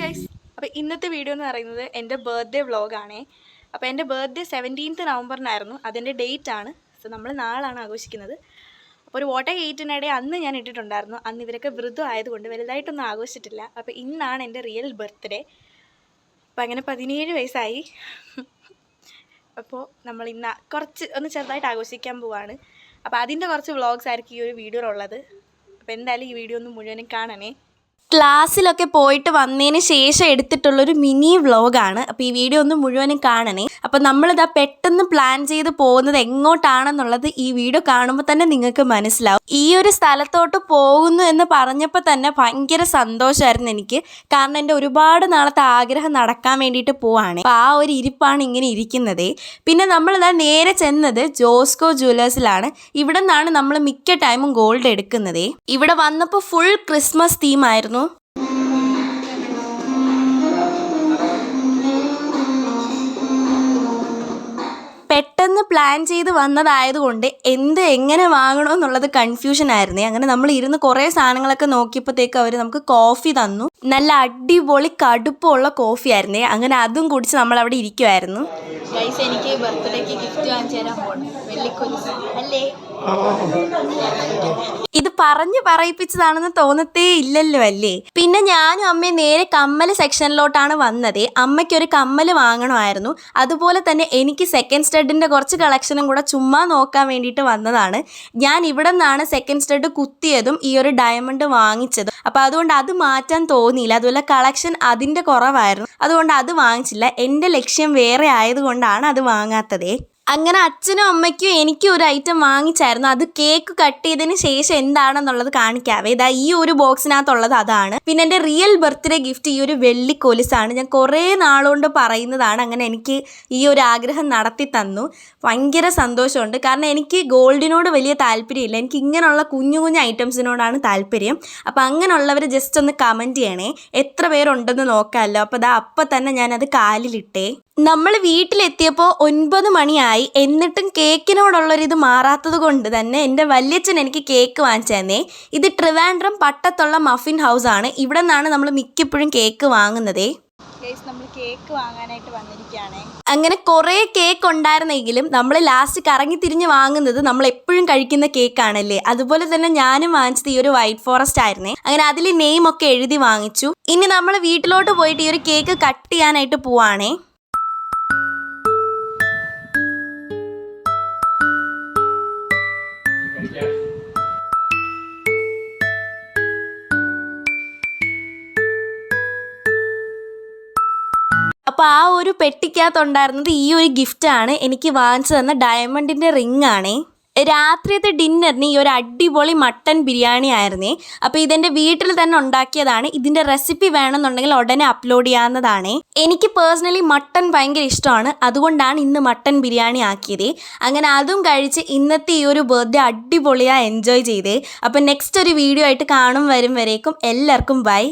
Guys, അപ്പോൾ ഇന്നത്തെ video എന്ന് പറയുന്നത് എൻ്റെ ബർത്ത്ഡേ വ്ളോഗാണേ. അപ്പോൾ എൻ്റെ ബർത്ത്ഡേ 17th നവംബറിനായിരുന്നു, അതിൻ്റെ ഡേറ്റ് ആണ്. സോ നമ്മൾ നാളാണ് ആഘോഷിക്കുന്നത്. അപ്പോൾ ഒരു വോട്ടർ ഗേറ്റിനിടെ അന്ന് ഞാൻ ഇട്ടിട്ടുണ്ടായിരുന്നു. അന്ന് ഇവരൊക്കെ വ്രതം ആയതുകൊണ്ട് വലുതായിട്ടൊന്നും ആഘോഷിച്ചിട്ടില്ല. അപ്പോൾ ഇന്നാണ് എൻ്റെ റിയൽ ബർത്ത്ഡേ. അപ്പോൾ അങ്ങനെ 17 വയസ്സായി. അപ്പോൾ നമ്മൾ ഇന്ന് ഒന്ന് ചെറുതായിട്ട് ആഘോഷിക്കാൻ പോവാണ്. അപ്പോൾ അതിൻ്റെ കുറച്ച് വ്ളോഗ്സ് ആയിരിക്കും ഈ ഒരു വീഡിയോയിലുള്ളത്. അപ്പോൾ എന്തായാലും ഈ വീഡിയോ ഒന്ന് മുഴുവനും കാണണേ. ക്ലാസ്സിലൊക്കെ പോയിട്ട് വന്നതിന് ശേഷം എടുത്തിട്ടുള്ളൊരു മിനി വ്ളോഗാണ്. അപ്പോൾ ഈ വീഡിയോ ഒന്ന് മുഴുവനും കാണണേ. അപ്പോൾ നമ്മളിതാ പെട്ടെന്ന് പ്ലാൻ ചെയ്ത് പോകുന്നത് എങ്ങോട്ടാണെന്നുള്ളത് ഈ വീഡിയോ കാണുമ്പോൾ തന്നെ നിങ്ങൾക്ക് മനസ്സിലാവും. ഈ ഒരു സ്ഥലത്തോട്ട് പോകുന്നു എന്ന് പറഞ്ഞപ്പോൾ തന്നെ ഭയങ്കര സന്തോഷമായിരുന്നു എനിക്ക്. കാരണം എൻ്റെ ഒരുപാട് നാളത്തെ ആഗ്രഹം നടക്കാൻ വേണ്ടിയിട്ട് പോവാണ്. അപ്പോൾ ആ ഒരു ഇരിപ്പാണ് ഇങ്ങനെ ഇരിക്കുന്നത്. പിന്നെ നമ്മളിതാ നേരെ ചെന്നത് ജോസ്കോ ജ്വല്ലേഴ്സിലാണ്. ഇവിടെ നിന്നാണ് നമ്മൾ മിക്ക ടൈമും ഗോൾഡ് എടുക്കുന്നത്. ഇവിടെ വന്നപ്പോൾ ഫുൾ ക്രിസ്മസ് തീമായിരുന്നു. പെട്ടെന്ന് പ്ലാൻ ചെയ്ത് വന്നതായതുകൊണ്ട് എങ്ങനെ വാങ്ങണമെന്നുള്ളത് കൺഫ്യൂഷൻ ആയിരുന്നേ. അങ്ങനെ നമ്മൾ ഇരുന്ന് കുറേ സാധനങ്ങളൊക്കെ നോക്കിയപ്പോഴത്തേക്ക് അവർ നമുക്ക് കോഫി തന്നു. നല്ല അടിപൊളി കടുപ്പമുള്ള കോഫി ആയിരുന്നേ. അങ്ങനെ അതും കുടിച്ച് നമ്മൾ അവിടെ ഇരിക്കുമായിരുന്നു. ഗൈസ്, എനിക്ക് ബർത്ത്ഡേക്ക് ഗിഫ്റ്റ് വാങ്ങിച്ചു തരാൻ പോകണം. വെള്ളിക്കൊലുസ് അല്ലേ? ഇത് പറഞ്ഞ് പറയിപ്പിച്ചതാണെന്ന് തോന്നത്തേ ഇല്ലല്ലോ അല്ലേ? പിന്നെ ഞാനും അമ്മയും നേരെ കമ്മൽ സെക്ഷനിലോട്ടാണ് വന്നത്. അമ്മയ്ക്കൊരു കമ്മൽ വാങ്ങണമായിരുന്നു. അതുപോലെ തന്നെ എനിക്ക് സെക്കൻഡ് സ്റ്റഡിൻ്റെ കുറച്ച് കളക്ഷനും കൂടെ ചുമ്മാ നോക്കാൻ വേണ്ടിയിട്ട് വന്നതാണ്. ഞാൻ ഇവിടെ നിന്നാണ് സെക്കൻഡ് സ്റ്റഡ് കുത്തിയതും ഈ ഒരു ഡയമണ്ട് വാങ്ങിച്ചതും. അപ്പോൾ അതുകൊണ്ട് അത് മാറ്റാൻ തോന്നിയില്ല. അതുപോലെ കളക്ഷൻ അതിൻ്റെ കുറവായിരുന്നു, അതുകൊണ്ട് അത് വാങ്ങിച്ചില്ല. എൻ്റെ ലക്ഷ്യം വേറെ ആയതുകൊണ്ടാണ് അത് വാങ്ങാത്തത്. അങ്ങനെ അച്ഛനും അമ്മയ്ക്കും എനിക്കും ഒരു ഐറ്റം വാങ്ങിച്ചായിരുന്നു. അത് കേക്ക് കട്ട് ചെയ്തതിന് ശേഷം എന്താണെന്നുള്ളത് കാണിക്കാവേ. ഇതാ ഈ ഒരു ബോക്സിനകത്തുള്ളത് അതാണ്. പിന്നെ എൻ്റെ റിയൽ ബർത്ത്ഡേ ഗിഫ്റ്റ് ഈ ഒരു വെള്ളി കൊലുസാണ്. ഞാൻ കുറേ നാളുകൊണ്ട് പറയുന്നതാണ്. അങ്ങനെ എനിക്ക് ഈ ഒരു ആഗ്രഹം നടത്തി തന്നു. ഭയങ്കര സന്തോഷമുണ്ട്. കാരണം എനിക്ക് ഗോൾഡിനോട് വലിയ താല്പര്യമില്ല. എനിക്ക് ഇങ്ങനെയുള്ള കുഞ്ഞു കുഞ്ഞു ഐറ്റംസിനോടാണ് താല്പര്യം. അപ്പോൾ അങ്ങനെയുള്ളവർ ജസ്റ്റ് ഒന്ന് കമൻറ്റ് ചെയ്യണേ. എത്ര പേരുണ്ടെന്ന് നോക്കാമല്ലോ. അപ്പോൾ അപ്പം തന്നെ ഞാനത് കാലിലിട്ടേ. നമ്മൾ വീട്ടിലെത്തിയപ്പോൾ 9 മണിയായി. എന്നിട്ടും കേക്കിനോടുള്ളൊരിത് മാറാത്തത് കൊണ്ട് തന്നെ എൻ്റെ വല്യച്ഛൻ എനിക്ക് കേക്ക് വാങ്ങിച്ചു തന്നേ. ഇത് ട്രിവാൻഡ്രം പട്ടത്തുള്ള മഫിൻ ഹൗസാണ്. ഇവിടെ നിന്നാണ് നമ്മൾ മിക്കപ്പോഴും കേക്ക് വാങ്ങുന്നത്. നമ്മൾ കേക്ക് വാങ്ങാനായിട്ട് വന്നിരിക്കുകയാണ്. അങ്ങനെ കുറേ കേക്ക് ഉണ്ടായിരുന്നെങ്കിലും നമ്മൾ ലാസ്റ്റ് കറങ്ങി തിരിഞ്ഞ് വാങ്ങുന്നത് നമ്മൾ എപ്പോഴും കഴിക്കുന്ന കേക്കാണല്ലേ. അതുപോലെ തന്നെ ഞാനും വാങ്ങിച്ചത് ഈ ഒരു വൈറ്റ് ഫോറസ്റ്റ് ആയിരുന്നേ. അങ്ങനെ അതിൽ നെയിമൊക്കെ എഴുതി വാങ്ങിച്ചു. ഇനി നമ്മൾ വീട്ടിലോട്ട് പോയിട്ട് ഈ ഒരു കേക്ക് കട്ട് ചെയ്യാനായിട്ട് പോവാണേ. അപ്പോൾ ആ ഒരു പെട്ടിക്കകത്തുണ്ടായിരുന്നത് ഈ ഒരു ഗിഫ്റ്റാണ്. എനിക്ക് വാങ്ങിച്ചു തന്ന ഡയമണ്ടിൻ്റെ റിംഗ് ആണേ. രാത്രിയത്തെ ഡിന്നറിന് ഈ ഒരു അടിപൊളി മട്ടൻ ബിരിയാണി ആയിരുന്നേ. അപ്പോൾ ഇതെൻ്റെ വീട്ടിൽ തന്നെ ഉണ്ടാക്കിയതാണ്. ഇതിൻ്റെ റെസിപ്പി വേണമെന്നുണ്ടെങ്കിൽ ഉടനെ അപ്ലോഡ് ചെയ്യാവുന്നതാണ്. എനിക്ക് പേഴ്സണലി മട്ടൻ ഭയങ്കര ഇഷ്ടമാണ്. അതുകൊണ്ടാണ് ഇന്ന് മട്ടൻ ബിരിയാണി ആക്കിയത്. അങ്ങനെ അതും കഴിച്ച് ഇന്നത്തെ ഈ ഒരു ബർത്ത്ഡേ അടിപൊളിയായി എൻജോയ് ചെയ്തേ. അപ്പോൾ നെക്സ്റ്റ് ഒരു വീഡിയോ ആയിട്ട് വരും വരേക്കും എല്ലാവർക്കും ബൈ.